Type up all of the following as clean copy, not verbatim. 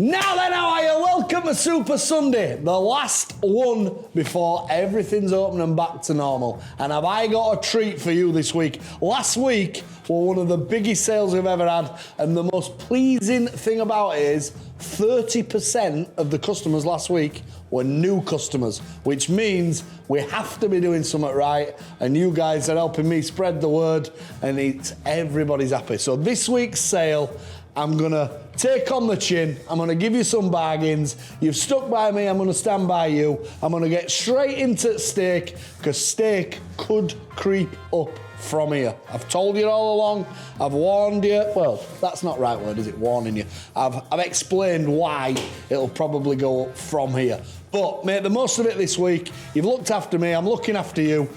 Now then, how are you? Welcome to Super Sunday, the last one before everything's open and back to normal. And have I got a treat for you this week? Last week were one of the biggest sales we've ever had, and the most pleasing thing about it is 30% of the customers last week were new customers, which means we have to be doing something right, and you guys are helping me spread the word, and everybody's happy. So this week's sale, I'm gonna take on the chin, I'm gonna give you some bargains. You've stuck by me, I'm gonna stand by you. I'm gonna get straight into steak, because steak could creep up from here. I've told you all along, I've warned you. Well, that's not the right word, is it? Warning you. I've explained why it'll probably go up from here. But make the most of it this week. You've looked after me, I'm looking after you.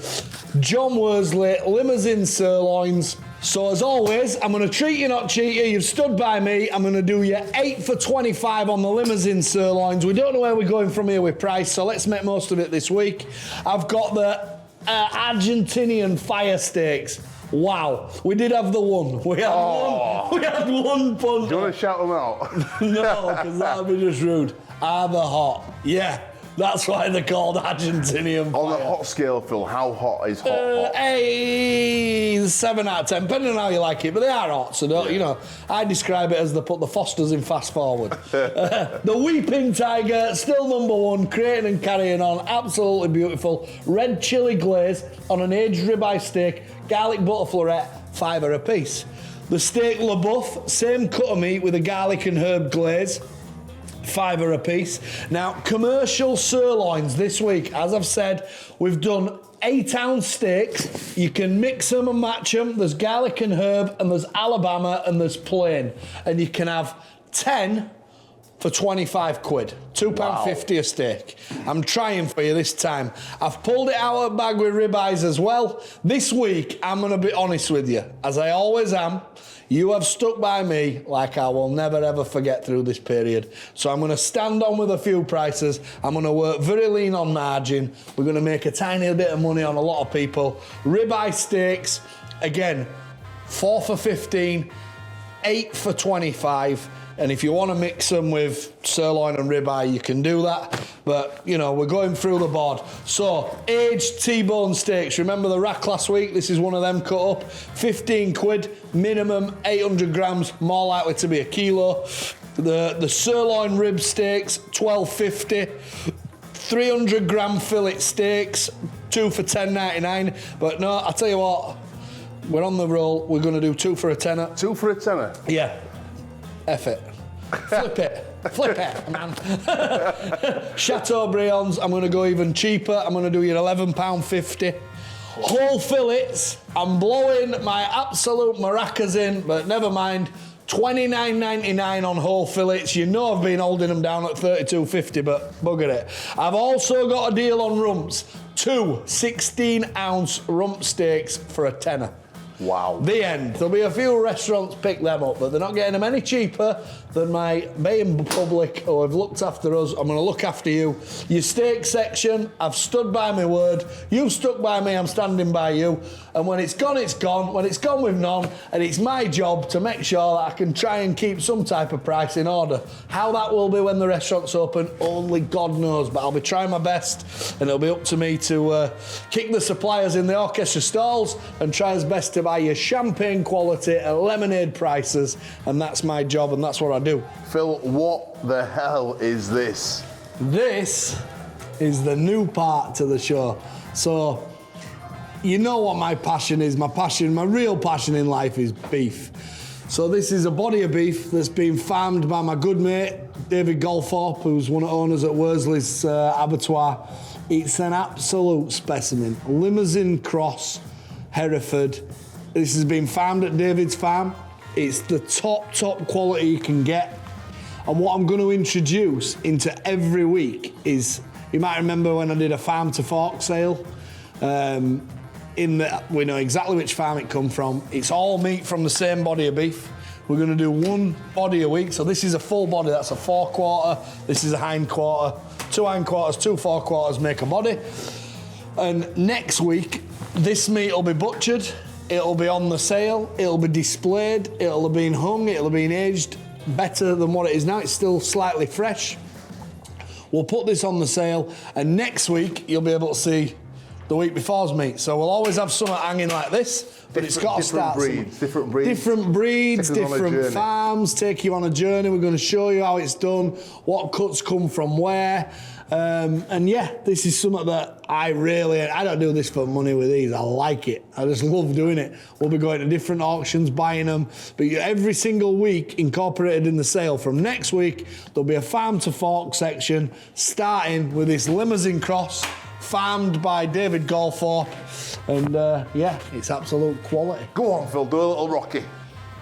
John Worsley, limousine sirloins. So as always, I'm gonna treat you, not cheat you. You've stood by me. I'm gonna do you 8 for 25 on the limousine sirloins. We don't know where we're going from here with price, so let's make most of it this week. I've got the Argentinian fire steaks. Wow, we did have the one. We had one punch. Do you want to shout them out? No, because that would be just rude. Are they hot? Yeah. That's why they're called Argentinian fire. On the hot scale, Phil, how hot is hot? 7 out of 10, depending on how you like it, but they are hot, so don't, you know, I describe it as they put the Fosters in fast forward. The Weeping Tiger, still number one, creating and carrying on, absolutely beautiful. Red chili glaze on an aged ribeye steak, garlic butter floret, £5 a piece. The steak LaBeouf, same cut of meat with a garlic and herb glaze, £5 a piece. Now, commercial sirloins this week, as I've said, we've done 8-ounce steaks. You can mix them and match them. There's garlic and herb, and there's Alabama, and there's plain. And you can have 10 for 25 quid. £2.50 a steak. I'm trying for you this time. I've pulled it out of a bag with ribeyes as well. This week, I'm gonna be honest with you, as I always am. You have stuck by me like I will never ever forget through this period. So I'm gonna stand on with a few prices. I'm gonna work very lean on margin. We're gonna make a tiny bit of money on a lot of people. Ribeye steaks, again, 4 for 15, 8 for 25. And if you want to mix them with sirloin and ribeye, you can do that. But, you know, we're going through the board. So, aged T-bone steaks. Remember the rack last week? This is one of them cut up. 15 quid, minimum 800 grams, more likely to be a kilo. The sirloin rib steaks, £12.50. 300 gram fillet steaks, 2 for £10.99. But no, I'll tell you what, we're on the roll. We're going to do 2 for a tenner. 2 for a tenner? Yeah. F it. Flip it. Flip it, man. Chateaubriands, I'm going to go even cheaper. I'm going to do you £11.50. Whole fillets, I'm blowing my absolute maracas in, but never mind. $29.99 on whole fillets. You know I've been holding them down at $32.50, but bugger it. I've also got a deal on rumps. 2 16-ounce rump steaks for a tenner. Wow. The end. There'll be a few restaurants pick them up, but they're not getting them any cheaper than my Bayern public who have looked after us. I'm going to look after you. Your steak section, I've stood by my word. You've stuck by me, I'm standing by you. And when it's gone, it's gone. When it's gone, we've none. And it's my job to make sure that I can try and keep some type of price in order. How that will be when the restaurant's open, only God knows. But I'll be trying my best, and it'll be up to me to kick the suppliers in the orchestra stalls and try as best to buy you champagne quality at lemonade prices. And that's my job, and that's what I do. Phil, what the hell is this? This is the new part to the show. So, you know what my passion is. My real passion in life is beef. So this is a body of beef that's been farmed by my good mate, David Golthorpe, who's one of the owners at Worsley's abattoir. It's an absolute specimen. Limousin cross, Hereford. This has been farmed at David's farm. It's the top quality you can get. And what I'm going to introduce into every week is, you might remember when I did a farm to fork sale, we know exactly which farm it come from. It's all meat from the same body of beef. We're going to do one body a week. So this is a full body, that's a forequarter. This is a hind quarter. 2 hindquarters, 2 forequarters make a body. And next week, this meat will be butchered. It'll be on the sale. It'll be displayed. It'll have been hung. It'll have been aged better than what it is now. It's still slightly fresh. We'll put this on the sale, and next week you'll be able to see the week before's meat. So we'll always have something hanging like this, but it's got to start. Different breeds, different farms. Take you on a journey. We're going to show you how it's done, what cuts come from where. And yeah, this is something that I don't do this for money with these. I like it. I just love doing it. We'll be going to different auctions, buying them. But every single week, incorporated in the sale, from next week, there'll be a farm to fork section, starting with this limousine cross, farmed by David Galthorpe. And yeah, it's absolute quality. Go on, Phil, do a little Rocky.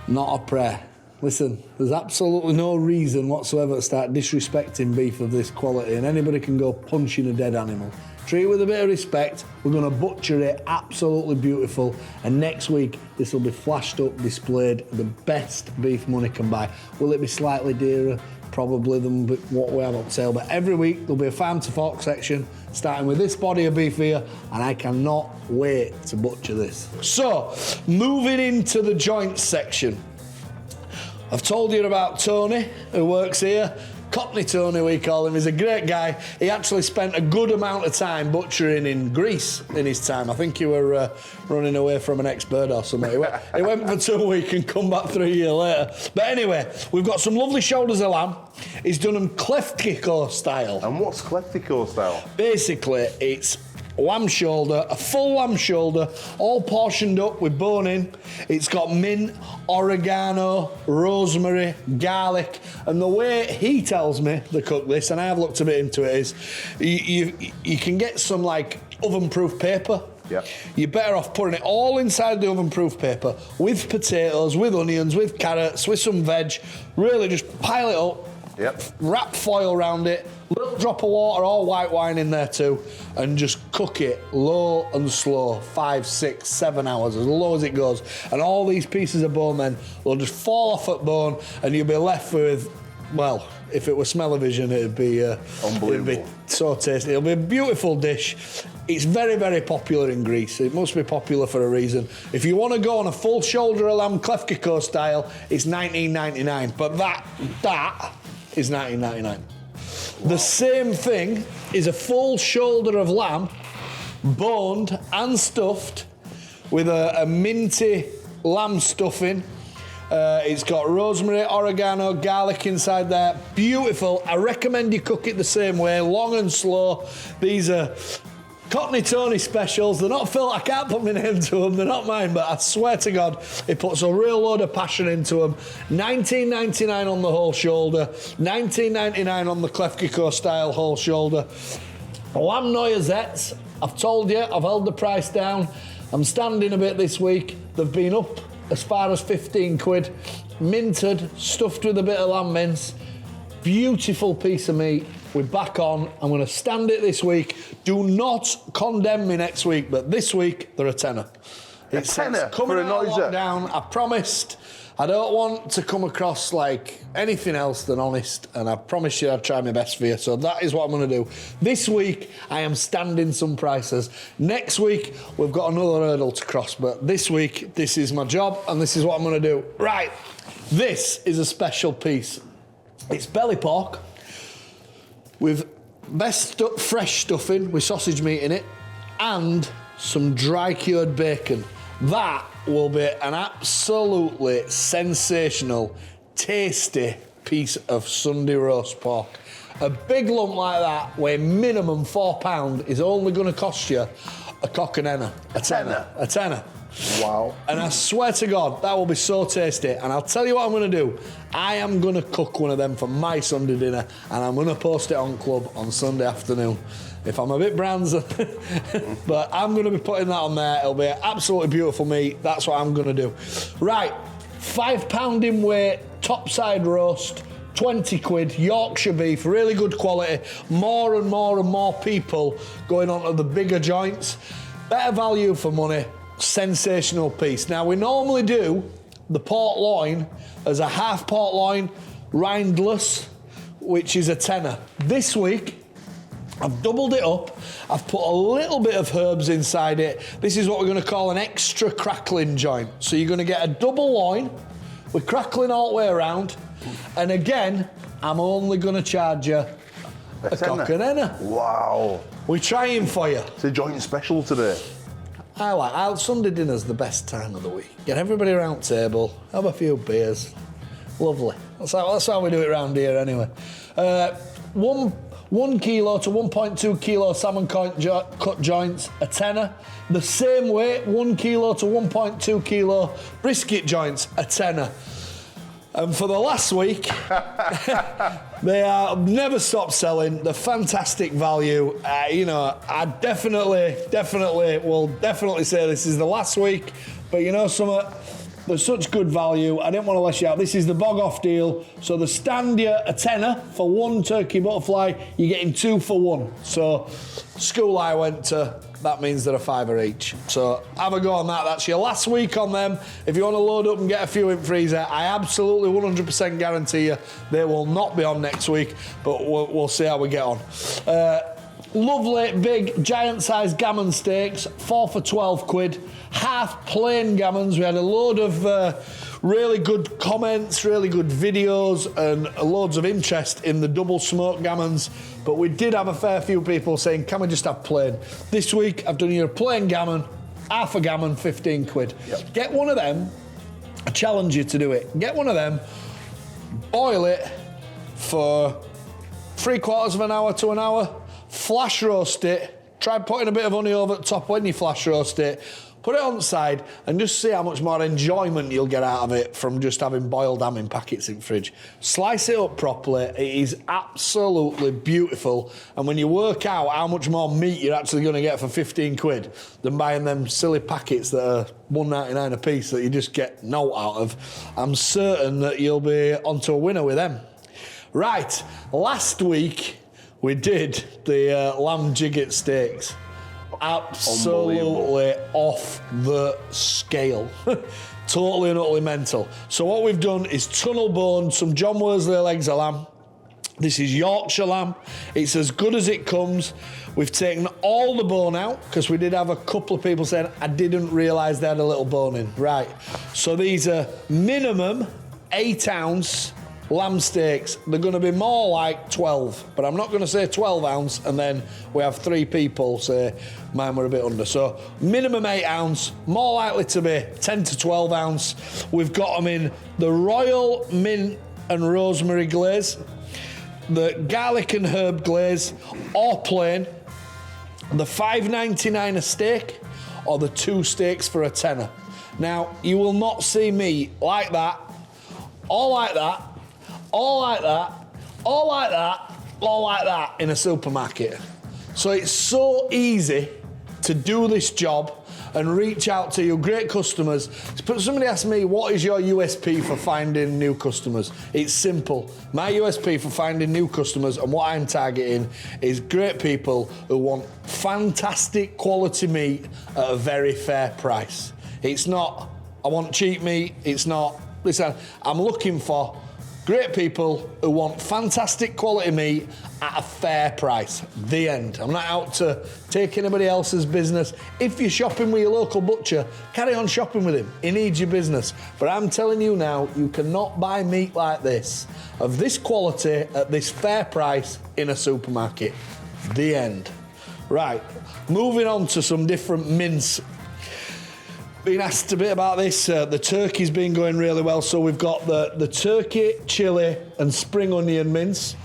Not a prayer. Listen, there's absolutely no reason whatsoever to start disrespecting beef of this quality, and anybody can go punching a dead animal. Treat it with a bit of respect. We're going to butcher it, absolutely beautiful, and next week this will be flashed up, displayed, the best beef money can buy. Will it be slightly dearer? Probably than what we have on sale, but every week there'll be a farm to fork section, starting with this body of beef here, and I cannot wait to butcher this. So, moving into the joints section. I've told you about Tony, who works here. Cockney Tony, we call him. He's a great guy. He actually spent a good amount of time butchering in Greece in his time. I think you were running away from an ex-bird or something. He went for 2 weeks and come back 3 years later. But anyway, we've got some lovely shoulders of lamb. He's done them Klefkiko style. And what's Klefkiko style? Basically, it's lamb shoulder, a full lamb shoulder, all portioned up with bone in. It's got mint, oregano, rosemary, garlic, and the way he tells me to cook this, and I have looked a bit into it, is you can get some like oven-proof paper. Yep. You're better off putting it all inside the oven-proof paper with potatoes, with onions, with carrots, with some veg. Really just pile it up. Yep. Wrap foil around it, little drop of water or white wine in there too, and just cook it low and slow, 5, 6, 7 hours, as low as it goes. And all these pieces of bone then will just fall off at bone, and you'll be left with, well, if it were smell-o-vision, it'd be unbelievable. It'd be so tasty. It'll be a beautiful dish. It's very, very popular in Greece. It must be popular for a reason. If you want to go on a full shoulder of lamb Klefkiko style, it's $19.99. But that is $19.99. Wow. The same thing is a full shoulder of lamb, boned and stuffed, with a minty lamb stuffing. It's got rosemary, oregano, garlic inside there. Beautiful. I recommend you cook it the same way, long and slow. These are Cockney Tony specials. They're not Phil, I can't put my name to them, they're not mine, but I swear to God, he puts a real load of passion into them. $19.99 on the whole shoulder, $19.99 on the Klefkiko style whole shoulder. Lamb noisettes, I've told you, I've held the price down. I'm standing a bit this week. They've been up as far as 15 quid. Minted, stuffed with a bit of lamb mince. Beautiful piece of meat. We're back on. I'm going to stand it this week. Do not condemn me next week, but this week they're a tenner. It's tenner coming for a out of noiser. lockdown. I promised. I don't want to come across like anything else than honest, and I promise you I'd try my best for you. So that is what I'm going to do. This week I am standing some prices. Next week we've got another hurdle to cross, but this week this is my job and this is what I'm going to do. Right, this is a special piece. It's belly pork with best fresh stuffing with sausage meat in it and some dry cured bacon. That will be an absolutely sensational, tasty piece of Sunday roast pork. A big lump like that, weighing minimum £4, is only going to cost you a cock and henna. A tenner. Wow. And I swear to God, that will be so tasty. And I'll tell you what I'm going to do. I am going to cook one of them for my Sunday dinner, and I'm going to post it on Club on Sunday afternoon. If I'm a bit brands, but I'm going to be putting that on there. It'll be an absolutely beautiful meat. That's what I'm going to do. Right, £5 in weight, topside roast, 20 quid, Yorkshire beef, really good quality. More and more and more people going on to the bigger joints. Better value for money, sensational piece. Now, we normally do the port loin as a half port loin, rindless, which is a tenner. This week, I've doubled it up. I've put a little bit of herbs inside it. This is what we're going to call an extra crackling joint. So you're going to get a double loin, We're crackling all the way around. And again, I'm only going to charge you a cock and henna. Wow. We're trying for you. It's a joint special today. Sunday dinner's the best time of the week. Get everybody around the table, have a few beers. Lovely. That's how we do it around here anyway. 1 kilo to 1.2 kilo salmon cut joints, a tenner. The same weight, 1 kilo to 1.2 kilo brisket joints, a tenner. And for the last week, they are never stopped selling. They're fantastic value. I definitely say this is the last week. But you know something? They're such good value. I didn't want to let you out. This is the bog off deal. So the stand you a tenner for 1 turkey butterfly. You're getting 2 for 1. So school I went to, that means they're a £5 each. So have a go on that. That's your last week on them. If you want to load up and get a few in freezer, I absolutely 100% guarantee you they will not be on next week, but we'll see how we get on. Lovely, big, giant-sized gammon steaks, 4 for 12 quid. Half plain gammons. We had a load of really good comments, really good videos, and loads of interest in the double smoked gammons. But we did have a fair few people saying, can we just have plain? This week, I've done you a plain gammon, half a gammon, 15 quid. Yep. Get one of them. I challenge you to do it. Get one of them, boil it for 3/4 of an hour to an hour, flash roast it. Try putting a bit of honey over the top when you flash roast it. Put it on the side and just see how much more enjoyment you'll get out of it from just having boiled ham in packets in fridge. Slice it up properly. It is absolutely beautiful. And when you work out how much more meat you're actually going to get for 15 quid than buying them silly packets that are $1.99 a piece that you just get no out of, I'm certain that you'll be onto a winner with them. Right, last week we did the lamb jigget steaks. Absolutely off the scale. Totally and utterly mental. So what we've done is tunnel boned some John Worsley legs of lamb. This is Yorkshire lamb. It's as good as it comes. We've taken all the bone out because we did have a couple of people saying, I didn't realise they had a little bone in. Right. So these are minimum 8 ounce lamb steaks. They're going to be more like 12, but I'm not going to say 12 ounce and then we have 3 people say mine were a bit under. So minimum 8 ounce, more likely to be 10 to 12 ounce. We've got them in the royal mint and rosemary glaze, the garlic and herb glaze, or plain, the $5.99 a steak, or the 2 steaks for a tenner. Now, you will not see me like that, or like that, all like that, all like that, all like that in a supermarket. So it's so easy to do this job and reach out to your great customers. Somebody asked me, what is your USP for finding new customers? It's simple. My USP for finding new customers and what I'm targeting is great people who want fantastic quality meat at a very fair price. It's not, I want cheap meat. It's not, listen, I'm looking for great people who want fantastic quality meat at a fair price. The end. I'm not out to take anybody else's business. If you're shopping with your local butcher, carry on shopping with him. He needs your business. But I'm telling you now, you cannot buy meat like this, of this quality, at this fair price in a supermarket. The end. Right, moving on to some different mince. Been asked a bit about this. The turkey's been going really well. So we've got the turkey, chilli and spring onion mince.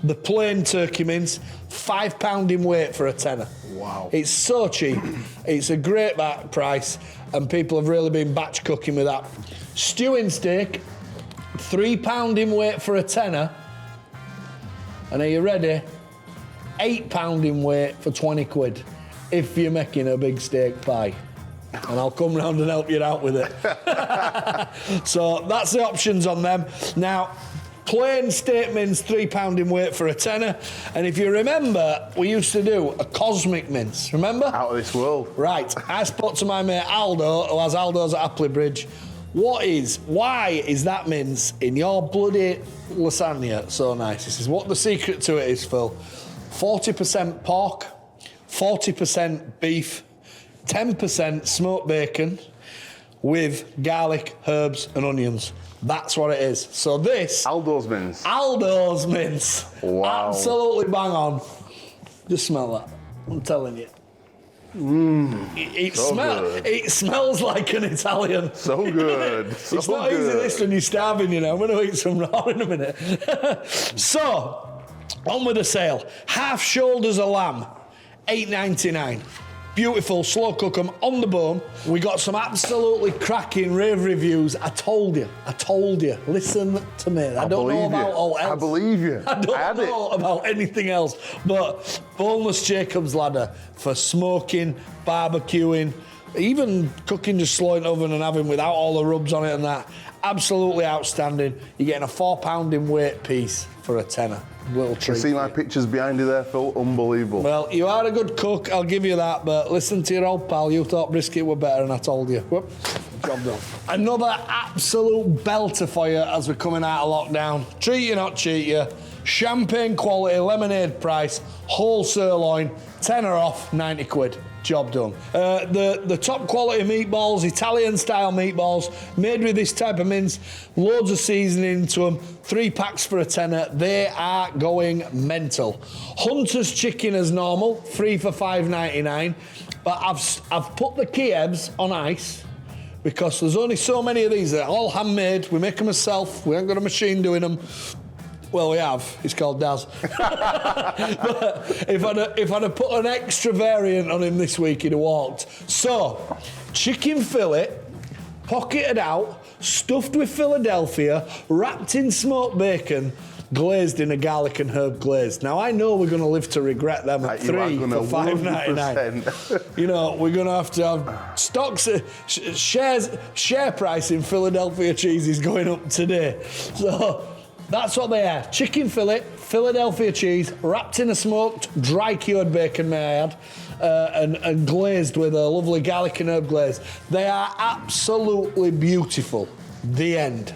The plain turkey mince, £5 in weight for a tenner. Wow. It's so cheap. It's a great back price and people have really been batch cooking with that. Stewing steak, £3 in weight for a tenner. And are you ready? £8 in weight for 20 quid if you're making a big steak pie. And I'll come round and help you out with it. So that's the options on them. Now, plain steak mince, £3 in weight for a tenner. And if you remember, we used to do a cosmic mince, remember? Out of this world. Right. I spoke to my mate Aldo, who has Aldo's at Appley Bridge. Why is that mince in your bloody lasagna so nice? This is what the secret to it is, Phil. 40% pork, 40% beef, 10% smoked bacon with garlic, herbs and onions. That's what it is. So this... Aldo's Mince. Aldo's Mince. Wow. Absolutely bang on. Just smell that. I'm telling you. It smells like an Italian. So good. So it's not good. easy this when you're starving, you know. I'm going to eat some raw in a minute. So, on with the sale. Half shoulders of lamb, $8.99. Beautiful, slow cook 'em on the bone. We got some absolutely cracking rave reviews. I told you. Listen to me. I don't know about all else. I believe you. I don't know about anything else. But Boneless Jacob's Ladder for smoking, barbecuing, even cooking, just slow it in the oven and having without all the rubs on it and that. Absolutely outstanding. You're getting a 4 pound in weight piece for a tenner. Little treat. You see my pictures behind you there, Phil? Unbelievable. Well, you are a good cook, I'll give you that, but listen to your old pal, you thought brisket were better and I told you. Whoop, job done. Another absolute belter for you as we're coming out of lockdown. Treat you, not cheat you. Champagne quality, lemonade price, whole sirloin, tenner off, 90 quid. Job done. The top quality meatballs, Italian style meatballs, made with this type of mince, loads of seasoning into them, 3 packs for a tenner. They are going mental. Hunter's chicken as normal, 3 for $5.99. But I've put the Kievs on ice because there's only so many of these. They're all handmade. We make them ourselves. We haven't got a machine doing them. Well, we have. It's called Daz. But if I'd have put an extra variant on him this week, he'd have walked. So, chicken fillet, pocketed out, stuffed with Philadelphia, wrapped in smoked bacon, glazed in a garlic and herb glaze. Now, I know we're going to live to regret them at 3 for $5.99. You know, we're going to have stocks, share price in Philadelphia cheese is going up today. So... that's what they are. Chicken fillet, Philadelphia cheese, wrapped in a smoked, dry cured bacon, may I add, and glazed with a lovely garlic and herb glaze. They are absolutely beautiful. The end.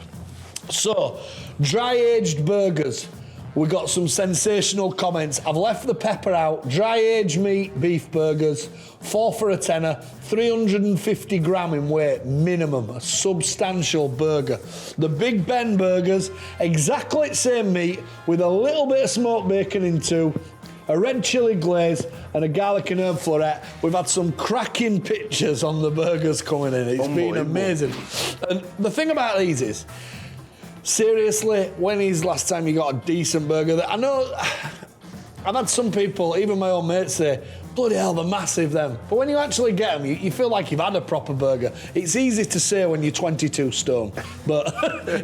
So, dry aged burgers. We got some sensational comments. I've left the pepper out. Dry aged meat beef burgers, 4 for a tenner, 350 gram in weight minimum. A substantial burger. The Big Ben burgers, exactly the same meat with a little bit of smoked bacon into, a red chili glaze and a garlic and herb floret. We've had some cracking pictures on the burgers coming in. It's been amazing. And the thing about these is, seriously, when is last time you got a decent burger? I know I've had some people, even my own mates, say, bloody hell, they're massive them. But when you actually get them, you feel like you've had a proper burger. It's easy to say when you're 22 stone. But,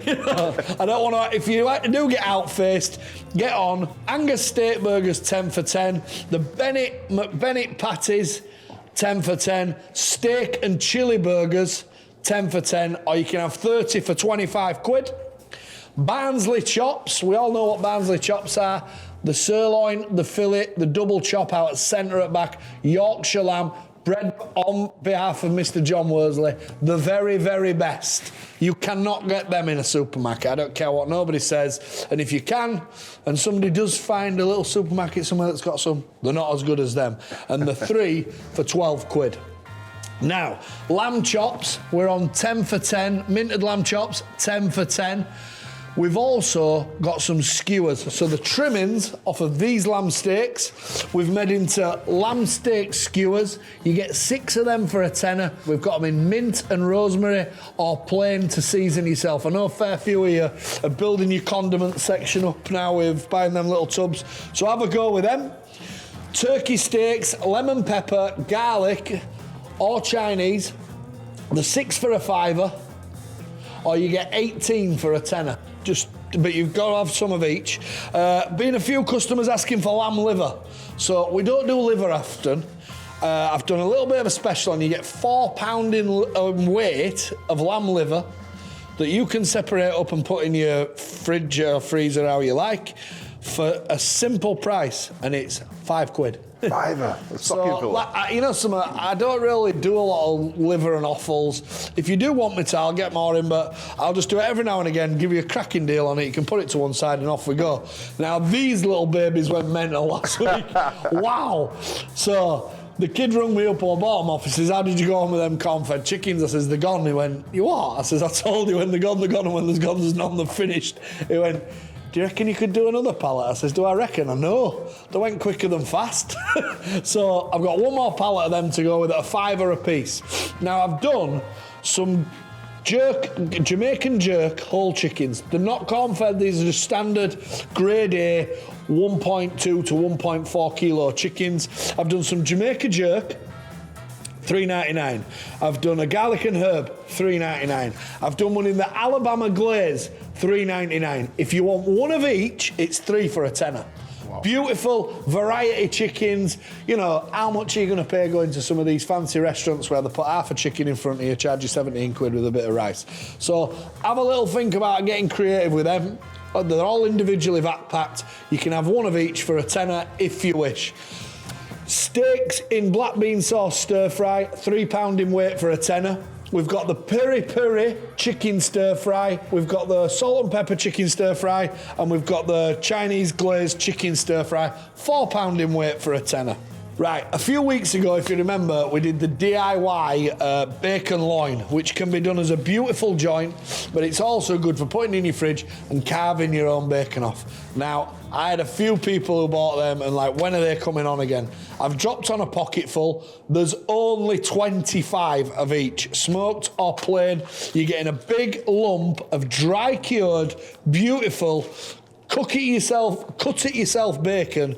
you know, I don't want to, if you do get outfaced, get on. Angus steak burgers, 10 for 10. The Bennett patties, 10 for 10. Steak and chili burgers, 10 for 10. Or you can have 30 for 25 quid. Barnsley Chops, we all know what Barnsley Chops are. The sirloin, the fillet, the double chop out at centre at back, Yorkshire lamb, bred on behalf of Mr. John Worsley, the very, very best. You cannot get them in a supermarket. I don't care what nobody says. And if you can, and somebody does find a little supermarket somewhere that's got some, they're not as good as them. And the 3 for 12 quid. Now, lamb chops, we're on 10 for 10. Minted lamb chops, 10 for 10. We've also got some skewers. So the trimmings off of these lamb steaks, we've made into lamb steak skewers. You get 6 of them for a tenner. We've got them in mint and rosemary or plain to season yourself. I know a fair few of you are building your condiment section up now with buying them little tubs. So have a go with them. Turkey steaks, lemon pepper, garlic or Chinese. The 6 for a £5, or you get 18 for a tenner. But you've got to have some of each. Been a few customers asking for lamb liver. So we don't do liver often. I've done a little bit of a special and you get 4 pound in weight of lamb liver that you can separate up and put in your fridge or freezer how you like for a simple price, and it's 5 quid. Fiver. You know, I don't really do a lot of liver and offals. If you do want me to, I'll get more in, but I'll just do it every now and again, give you a cracking deal on it. You can put it to one side and off we go. Now, these little babies went mental last week. Wow. So, The kid rung me up on bottom off. He says, how did you go on with them corn-fed chickens? I says, they're gone. He went, you what? I says, I told you when they're gone, and when there's gone, there's none, they're finished. He went, do you reckon you could do another pallet? I says, do I reckon? I know. They went quicker than fast. So I've got one more pallet of them to go with at $5 a piece. Now I've done some Jamaican jerk whole chickens. They're not corn-fed, these are just standard grade A 1.2 to 1.4 kilo chickens. I've done some Jamaica jerk, $3.99. I've done a garlic and herb, $3.99. I've done one in the Alabama glaze, $3.99. If you want one of each, it's 3 for a tenner. Wow. Beautiful variety chickens. You know, how much are you going to pay going to some of these fancy restaurants where they put half a chicken in front of you, charge you 17 quid with a bit of rice? So have a little think about getting creative with them. They're all individually vac packed. You can have one of each for a tenner if you wish. Steaks in black bean sauce stir fry, £3 in weight for a tenner. We've got the peri peri chicken stir fry, we've got the salt and pepper chicken stir fry, and we've got the Chinese glazed chicken stir fry, £4 in weight for a tenner. Right, a few weeks ago, if you remember, we did the DIY bacon loin, which can be done as a beautiful joint, but it's also good for putting in your fridge and carving your own bacon off. Now, I had a few people who bought them and like, when are they coming on again? I've dropped on a pocket full. There's only 25 of each, smoked or plain. You're getting a big lump of dry cured, beautiful, cut it yourself bacon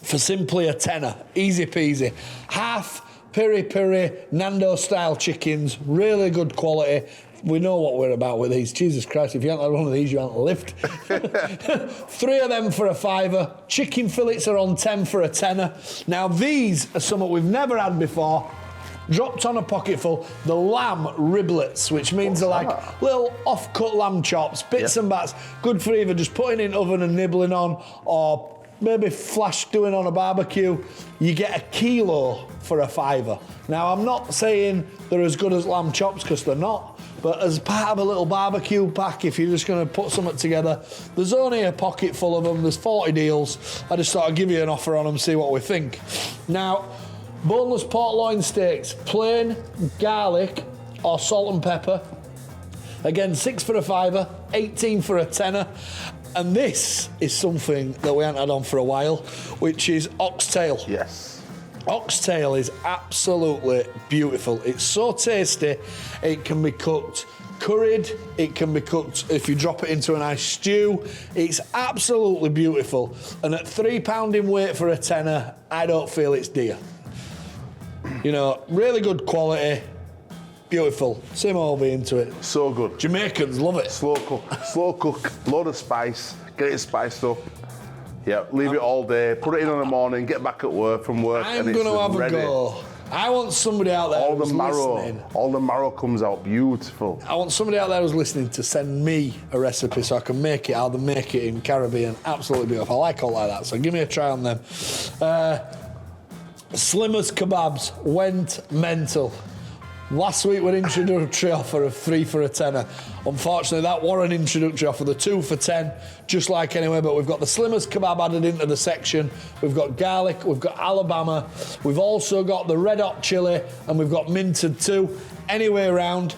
for simply a tenner, easy peasy. Half peri peri Nando style chickens, really good quality. We know what we're about with these. Jesus Christ, if you haven't had one of these, you haven't lived. 3 of them for a $5. Chicken fillets are on 10 for a tenner. Now these are something we've never had before. Dropped on a pocketful, the lamb riblets, which means they're like little off-cut lamb chops, bits and bats, good for either just putting in the oven and nibbling on, or maybe flash doing on a barbecue. You get a kilo for a $5. Now, I'm not saying they're as good as lamb chops, because they're not, but as part of a little barbecue pack, if you're just going to put something together, there's only a pocket full of them, there's 40 deals. I just thought I'd give you an offer on them, see what we think. Now, boneless pork loin steaks, plain, garlic, or salt and pepper. Again, 6 for a $5, 18 for a tenner. And this is something that we haven't had on for a while, which is oxtail. Yes. Oxtail is absolutely beautiful. It's so tasty. It can be cooked curried. It can be cooked if you drop it into a nice stew. It's absolutely beautiful. And at £3 in weight for a tenner, I don't feel it's dear. You know, really good quality. Beautiful. Sim will be into it. So good. Jamaicans love it. Slow cook, load of spice, get it spiced up. Yeah, leave it all day, put it in the morning, get back at work from work, I'm and it's going to have ready. a go. I want somebody out there who's listening. All the marrow comes out beautiful. I want somebody out there who's listening to send me a recipe so I can make it how they make it in Caribbean. Absolutely beautiful. I like all like that, so give me a try on them. Slimmers kebabs went mental. Last week we had an introductory offer of 3 for a tenner. Unfortunately, that was an introductory offer, the 2 for 10, just like anyway, but we've got the Slimmers kebab added into the section. We've got garlic, we've got Alabama, we've also got the red hot chili, and we've got minted too. Anyway round,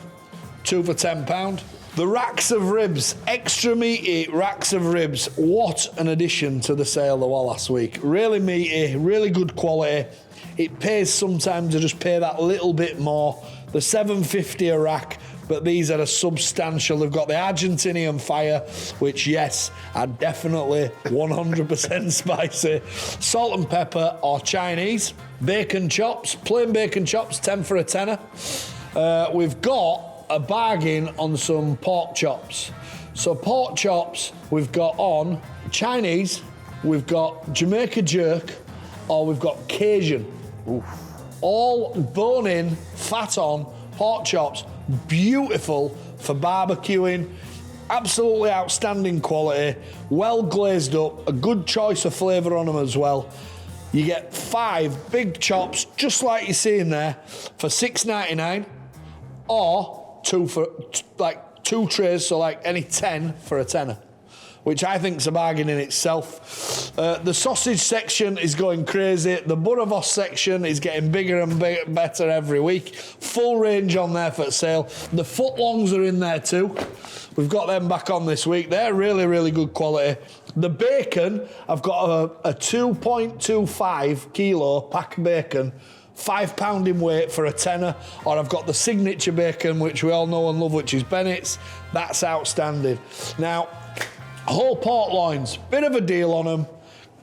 2 for £10. The racks of ribs, extra meaty racks of ribs. What an addition to the sale there was last week. Really meaty, really good quality. It pays sometimes to just pay that little bit more. The $7.50 a rack, but these are a substantial. They've got the Argentinian fire, which, yes, are definitely 100% spicy. Salt and pepper or Chinese. Bacon chops, plain bacon chops, 10 for a tenner. We've got a bargain on some pork chops. So pork chops, we've got on Chinese, we've got Jamaica jerk, or we've got Cajun. Oof. All bone-in, fat-on pork chops, beautiful for barbecuing, absolutely outstanding quality, well glazed up, a good choice of flavour on them as well. You get 5 big chops, just like you see in there, for $6.99, or 2 trays, so like any 10 for a tenner, which I think is a bargain in itself. The sausage section is going crazy. The Boerewors section is getting bigger and better every week. Full range on there for sale. The footlongs are in there too. We've got them back on this week. They're really, really good quality. The bacon, I've got a 2.25 kilo pack of bacon, £5 in weight for a tenner, or I've got the signature bacon, which we all know and love, which is Bennetts. That's outstanding. Now, whole pork loins, bit of a deal on them,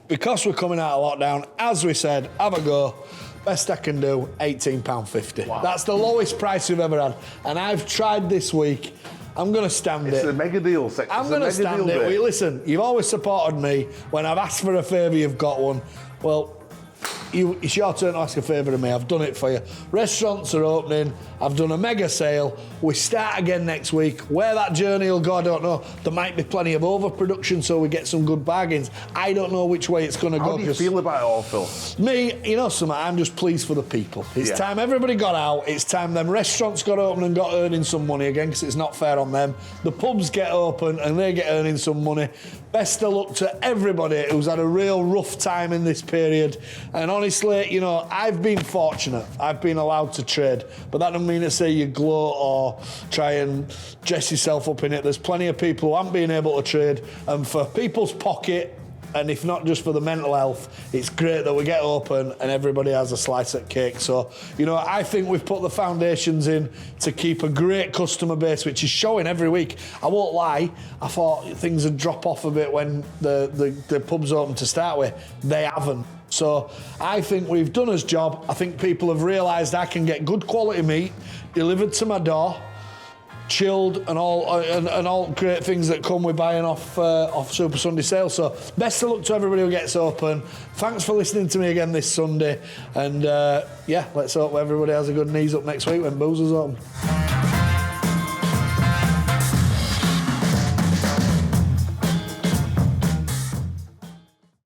because we're coming out of lockdown. As we said, have a go. Best I can do, £18.50. Wow. That's the lowest price we've ever had. And I've tried this week. I'm going to stand it. It's a mega deal. I'm going to stand it. Well, listen, you've always supported me. When I've asked for a favour, you've got one. Well, it's your turn to ask a favour of me. I've done it for you. Restaurants are opening. I've done a mega sale. We start again next week. Where that journey will go, I don't know. There might be plenty of overproduction, so we get some good bargains. I don't know which way it's going to go. How do you feel about it all, Phil? Me, you know something, I'm just pleased for the people. It's time everybody got out. It's time them restaurants got open and got earning some money again, because it's not fair on them. The pubs get open and they get earning some money. Best of luck to everybody who's had a real rough time in this period. And honestly, you know, I've been fortunate. I've been allowed to trade, but that doesn't mean to say you gloat or try and dress yourself up in it. There's plenty of people who haven't been able to trade, and for people's pocket, and if not just for the mental health, it's great that we get open and everybody has a slice of cake. So, you know, I think we've put the foundations in to keep a great customer base, which is showing every week. I won't lie, I thought things would drop off a bit when the pubs open to start with. They haven't. So I think we've done our job. I think people have realised I can get good quality meat delivered to my door, chilled and all great things that come with buying off Super Sunday sale. So best of luck to everybody who gets open. Thanks for listening to me again this Sunday, and let's hope everybody has a good knees up next week when Booze is open.